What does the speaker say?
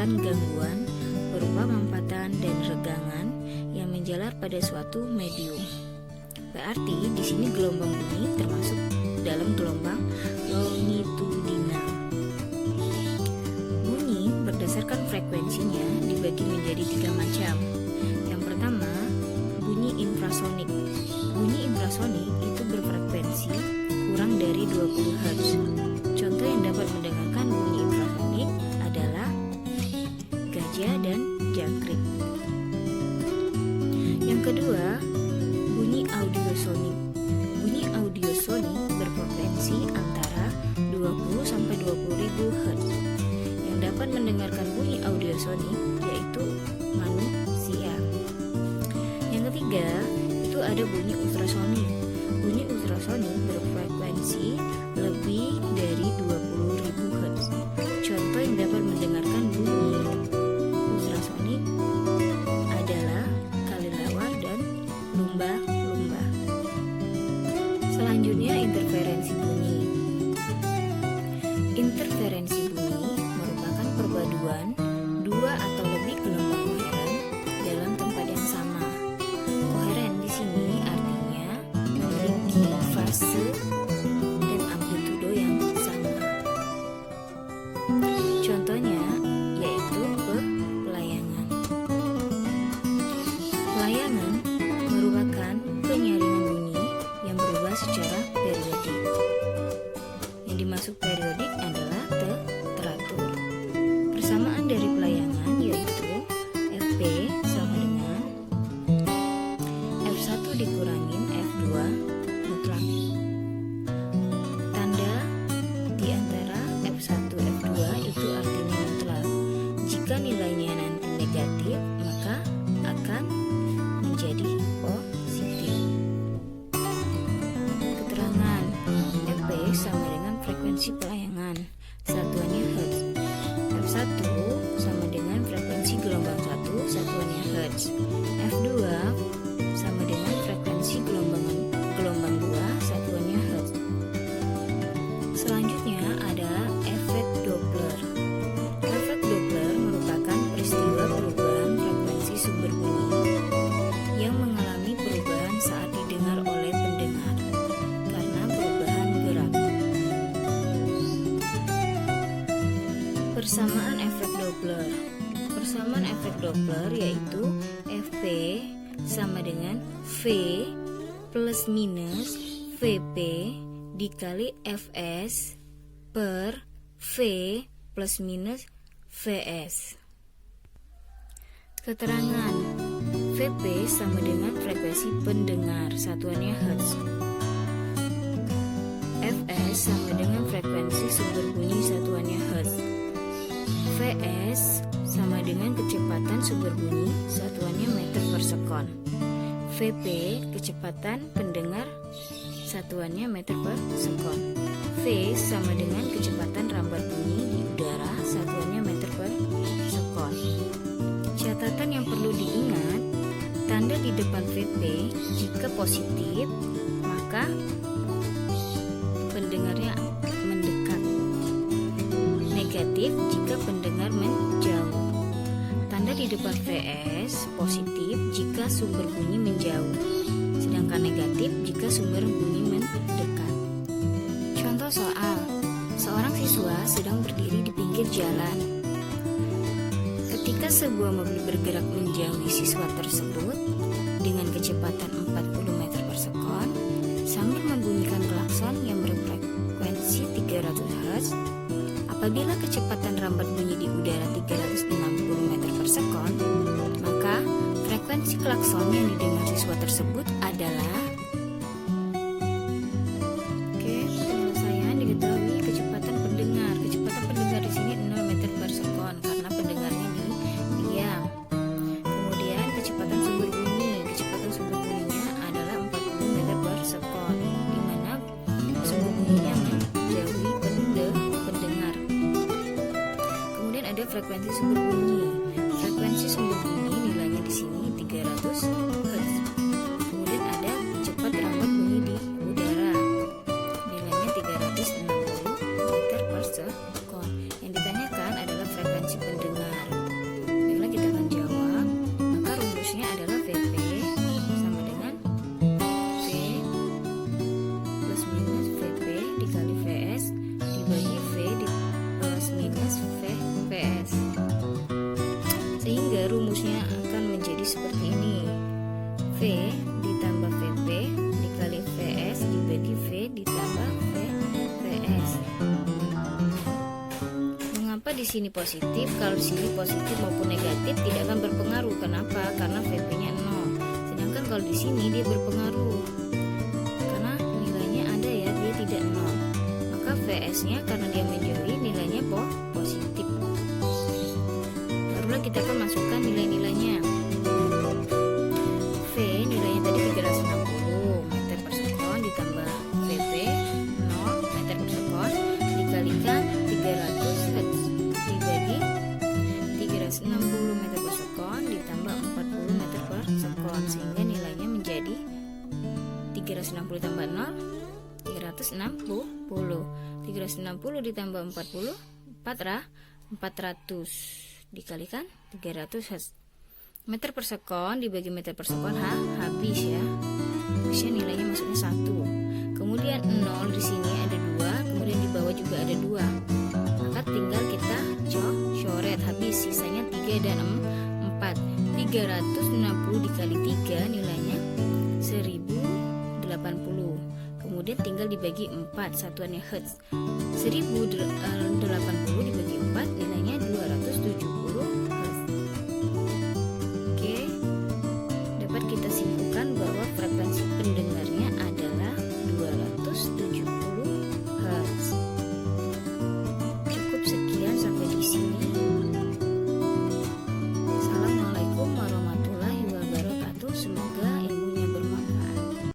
menimbulkan gangguan berupa mampatan dan regangan yang menjalar pada suatu medium. Berarti di sini gelombang bunyi termasuk dalam gelombang longitudinal. Bunyi berdasarkan frekuensinya dibagi menjadi 3 macam. Yang pertama, bunyi infrasonik. Bunyi infrasonik itu berfrekuensi kurang dari 20 Hz. Contoh yang dapat mendengarkan bunyi infrasonik adalah gajah dan jangkrik. Yang kedua, bunyi audiosonik. Bunyi audiosonik berfrekuensi antara 20 sampai 20.000 Hz. Yang dapat mendengarkan bunyi audiosonik yaitu manusia. Yang ketiga, itu ada bunyi ultrasonik. Bunyi ultrasonik berfrekuensi lebih dari 20.000 Hz. Contoh yang dapat mendengarkan bunyi ultrasonik adalah kelelawar dan lumba-lumba. Selanjutnya, interferensi bunyi. Interferensi bunyi merupakan perpaduan dua atau lebih gelombang koheren dalam tempat yang sama. Koheren di sini artinya memiliki fase dan amplitudo yang sama. Contohnya yaitu pelayangan. Pelayangan merupakan penyaringan bunyi yang berubah secara periodik. Yang dimaksud periodik adalah teratur. Persamaan dari pelayangan yaitu Fp sama dengan F1 dikurangin F2 mutlak. Tanda di antara F1 F2 itu artinya mutlak. Jika nilainya nanti negatif, maka akan menjadi positif. Keterangan Fp sama dengan frekuensi pelayangan, satuannya Hz. F1 sama dengan frekuensi gelombang 1, satuannya Hz. F2 sama dengan frekuensi gelombang 2, satuannya Hz. Selanjutnya ada efek Doppler. Efek Doppler merupakan peristiwa perubahan frekuensi sumber bunyi yang mengalami perubahan saat didengar oleh pendengar karena perubahan gerak. Persamaan efek Doppler. Persamaan efek Doppler yaitu Fp sama dengan V plus minus Vp dikali Fs per V plus minus Vs. Keterangan Vp sama dengan frekuensi pendengar, satuannya Hz. Fs sama dengan frekuensi sumber bunyi, satuannya Hz. Vs sama dengan kecepatan sumber bunyi, satuannya meter per sekon. Vp kecepatan pendengar, satuannya meter per sekon. V sama dengan kecepatan rambat bunyi di udara, satuannya meter per sekon. Catatan yang perlu diingat, tanda di depan Vp jika positif, maka pendengarnya mendekat. Negatif jika pendengar menjauh. Tanda di depan Vs positif jika sumber bunyi menjauh, sedangkan negatif jika sumber bunyi mendekat. Contoh soal, seorang siswa sedang berdiri di pinggir jalan. Ketika sebuah mobil bergerak menjauhi siswa tersebut dengan kecepatan 40 meter per sekon sambil membunyikan klakson yang berfrekuensi 300 Hz, apabila kecepatan rambat bunyi di udara 360 meter per sekon, maka frekuensi klakson yang didengar siswa tersebut adalah penyelesaian diketahui kecepatan pendengar. Kecepatan pendengar di sini 0 meter per sekon karena pendengarnya diam. Kemudian kecepatan sumber bunyi. Kecepatan sumber bunyinya adalah 40 meter per sekon, di mana sumber bunyinya menjauhi pendengar. Kemudian ada frekuensi sumber bunyi. Frekuensi sumber bunyi nilainya di sini 300 Hz. Kemudian ada cepat rambat bunyi di udara. Nilainya 360 meter per sekon. Yang ditanyakan adalah frekuensi pendengar. V ditambah VP dikali VS dibagi V ditambah VS. Mengapa di sini positif? Kalau di sini positif maupun negatif tidak akan berpengaruh. Kenapa? Karena VP-nya 0. Sedangkan kalau di sini dia berpengaruh. Karena nilainya ada ya, dia tidak 0. Maka VS-nya karena dia menjauhi nilainya positif. Barulah kita akan masukkan nilai-nilainya. V nilainya tadi 360 meter per sekon ditambah VP 0 meter per sekon dikalikan 300 Hz dibagi 360 meter per sekon ditambah 40 meter per sekon, sehingga nilainya menjadi 360 tambah 0 360 360 ditambah 40 400 dikalikan 300 Hz. Meter per sekon dibagi meter per sekon habis ya. Habisnya nilainya maksudnya 1. Kemudian 0 di sini ada 2, kemudian di bawah juga ada 2. Maka tinggal kita coret, habis sisanya 3 dan 4. 360 dikali 3 nilainya 1080. Kemudian tinggal dibagi 4, satuannya Hz. 1080 dibagi 4 nilainya 270 Hz. Kita simpulkan bahwa frekuensi